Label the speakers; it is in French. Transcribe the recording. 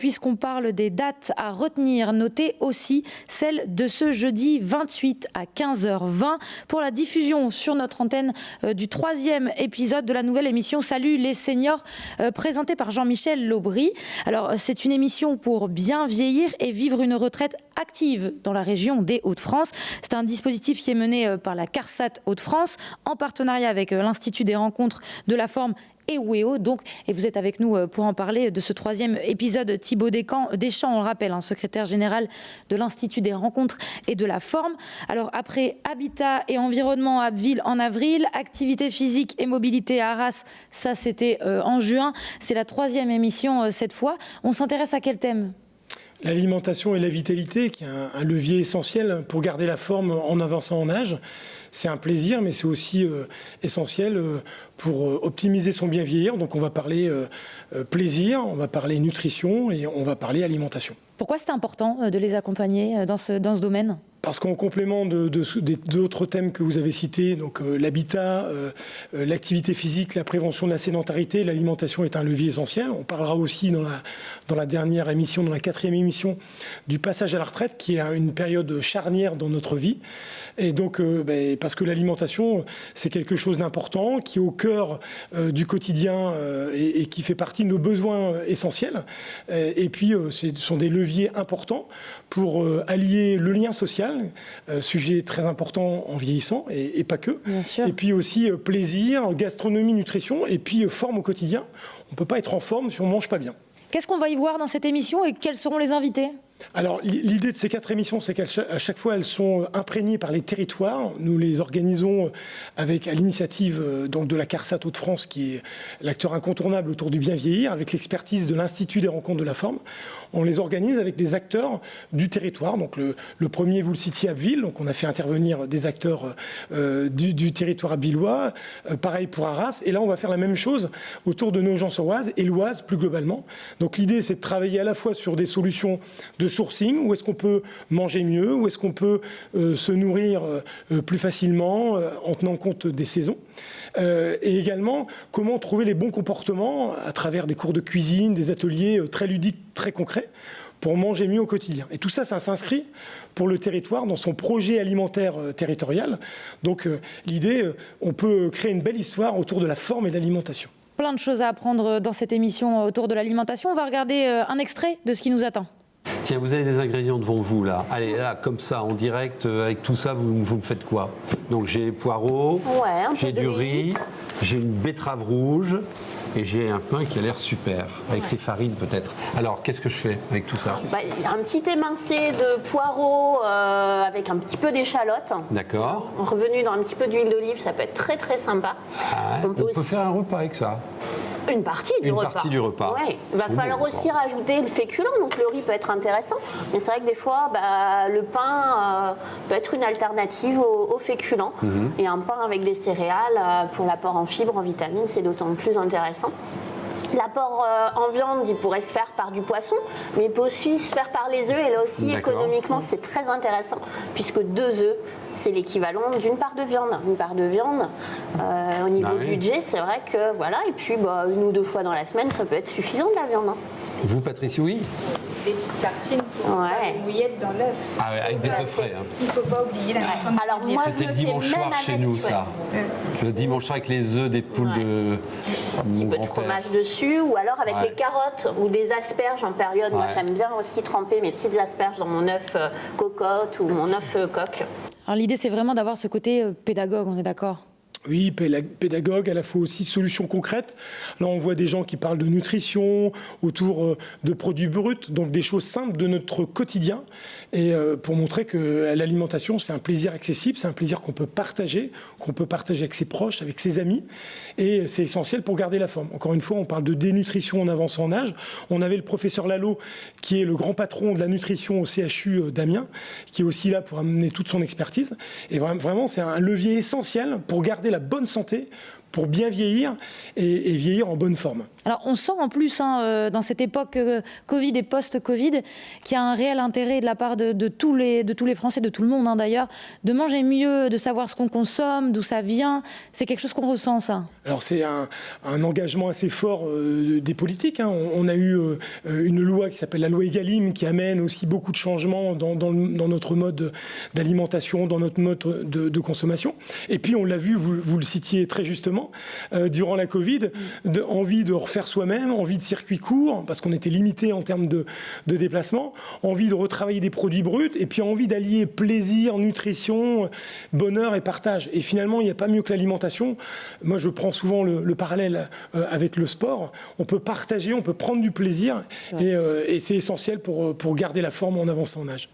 Speaker 1: puisqu'on parle des dates à retenir. Notez aussi celle de ce jeudi 28 à 15h20 pour la diffusion sur notre antenne du 3e épisode de la nouvelle émission Salut les seniors, présentée par Jean-Michel Laubry. Alors, c'est une émission pour bien vieillir et vivre une retraite active dans la région des Hauts-de-France. C'est un dispositif qui est mené par la CARSAT Hauts-de-France en partenariat avec l'Institut des rencontres de la forme et WEO, et vous êtes avec nous pour en parler de ce 3e épisode. Thibaut Deschamps, on le rappelle, secrétaire général de l'Institut des rencontres et de la forme. Alors après Habitat et Environnement à Abbeville en avril, Activité physique et mobilité à Arras, ça c'était en juin, c'est la 3e émission cette fois. On s'intéresse à quel thème ?
Speaker 2: L'alimentation et la vitalité, qui est un levier essentiel pour garder la forme en avançant en âge. C'est un plaisir, mais c'est aussi essentiel pour optimiser son bien vieillir. Donc on va parler plaisir, on va parler nutrition et on va parler alimentation.
Speaker 1: Pourquoi c'est important de les accompagner dans ce domaine ?
Speaker 2: Parce qu'en complément d'autres thèmes que vous avez cités, donc l'habitat, l'activité physique, la prévention de la sédentarité, l'alimentation est un levier essentiel. On parlera aussi dans la dernière émission, dans la 4e émission, du passage à la retraite, qui est une période charnière dans notre vie. Et donc, parce que l'alimentation, c'est quelque chose d'important, qui est au cœur du quotidien et qui fait partie de nos besoins essentiels. Et puis, ce sont des leviers importants pour allier le lien social, sujet très important en vieillissant et pas que.
Speaker 1: Bien sûr.
Speaker 2: Et puis aussi plaisir, gastronomie, nutrition et puis forme au quotidien. On ne peut pas être en forme si on ne mange pas bien.
Speaker 1: Qu'est-ce qu'on va y voir dans cette émission et quels seront les invités ?
Speaker 2: Alors, l'idée de ces 4 émissions, c'est qu'à chaque fois, elles sont imprégnées par les territoires. Nous les organisons à l'initiative de la CARSAT Hauts-de-France, qui est l'acteur incontournable autour du bien vieillir, avec l'expertise de l'Institut des rencontres de la forme. On les organise avec des acteurs du territoire. Donc, le premier, vous le citiez, Abbeville. Donc, on a fait intervenir des acteurs du territoire abbvillois. Pareil pour Arras. Et là, on va faire la même chose autour de Nogent-sur-Oise et l'Oise, plus globalement. Donc, l'idée, c'est de travailler à la fois sur des solutions de sourcing, où est-ce qu'on peut manger mieux, où est-ce qu'on peut se nourrir plus facilement en tenant compte des saisons. Et également, comment trouver les bons comportements à travers des cours de cuisine, des ateliers très ludiques, très concrets, pour manger mieux au quotidien. Et tout ça, ça s'inscrit pour le territoire dans son projet alimentaire territorial. Donc l'idée, on peut créer une belle histoire autour de la forme et de l'alimentation.
Speaker 1: Plein de choses à apprendre dans cette émission autour de l'alimentation. On va regarder un extrait de ce qui nous attend.
Speaker 3: Tiens, vous avez des ingrédients devant vous, là. Allez, là, comme ça, en direct, avec tout ça, vous me faites quoi ? Donc, j'ai poireaux, j'ai du riz, j'ai une betterave rouge et j'ai un pain qui a l'air super, avec ses farines peut-être. Alors, qu'est-ce que je fais avec tout ça ?
Speaker 4: Un petit émincé de poireaux avec un petit peu d'échalote.
Speaker 3: D'accord.
Speaker 4: Revenu dans un petit peu d'huile d'olive, ça peut être très très sympa.
Speaker 3: Ah, on peut faire un repas avec ça.
Speaker 4: Une partie du repas. Ouais. Il va falloir aussi rajouter le féculent, donc le riz peut être intéressant. Mais c'est vrai que des fois, le pain peut être une alternative au féculent. Et un pain avec des céréales, pour l'apport en fibres, en vitamines, c'est d'autant plus intéressant. L'apport en viande, il pourrait se faire par du poisson, mais il peut aussi se faire par les œufs. Et là aussi, économiquement, c'est très intéressant, puisque 2 œufs, c'est l'équivalent d'une part de viande. Une part de viande, au niveau budget, c'est vrai que voilà. Et puis, 1 ou 2 fois dans la semaine, ça peut être suffisant de la viande.
Speaker 3: Vous, Patricie, oui ?
Speaker 5: Des petites tartines pour faire des mouillettes dans l'œuf.
Speaker 3: Ah ouais, avec des œufs frais.
Speaker 5: Il ne faut pas oublier la notion de
Speaker 4: Alors moi,
Speaker 3: c'était le dimanche soir chez nous, ça. Le dimanche soir avec les œufs des poules de...
Speaker 4: Un petit peu de fromage dessus, ou alors avec les carottes ou des asperges en période. Moi, j'aime bien aussi tremper mes petites asperges dans mon œuf cocotte ou mon œuf coq.
Speaker 1: Alors l'idée, c'est vraiment d'avoir ce côté pédagogue, on est d'accord ?
Speaker 2: Oui, pédagogue, à la fois aussi solutions concrètes. Là, on voit des gens qui parlent de nutrition, autour de produits bruts, donc des choses simples de notre quotidien. Et pour montrer que l'alimentation, c'est un plaisir accessible, c'est un plaisir qu'on peut partager avec ses proches, avec ses amis. Et c'est essentiel pour garder la forme. Encore une fois, on parle de dénutrition en avançant en âge. On avait le professeur Lalo, qui est le grand patron de la nutrition au CHU d'Amiens, qui est aussi là pour amener toute son expertise. Et vraiment, c'est un levier essentiel pour garder la bonne santé, pour bien vieillir et vieillir en bonne forme.
Speaker 1: Alors on sent en plus dans cette époque Covid et post-Covid qu'il y a un réel intérêt de la part de tous les Français, de tout le monde d'ailleurs, de manger mieux, de savoir ce qu'on consomme, d'où ça vient. C'est quelque chose qu'on ressent, ça.
Speaker 2: Alors c'est un engagement assez fort des politiques. On a eu une loi qui s'appelle la loi Egalim qui amène aussi beaucoup de changements dans notre mode d'alimentation, dans notre mode de consommation. Et puis on l'a vu, vous le citiez très justement, durant la Covid, envie de refaire soi-même, envie de circuits courts, parce qu'on était limité en termes de déplacement, envie de retravailler des produits bruts, et puis envie d'allier plaisir, nutrition, bonheur et partage. Et finalement, il n'y a pas mieux que l'alimentation. Moi, je prends souvent le parallèle avec le sport. On peut partager, on peut prendre du plaisir, et c'est essentiel pour garder la forme en avançant en âge.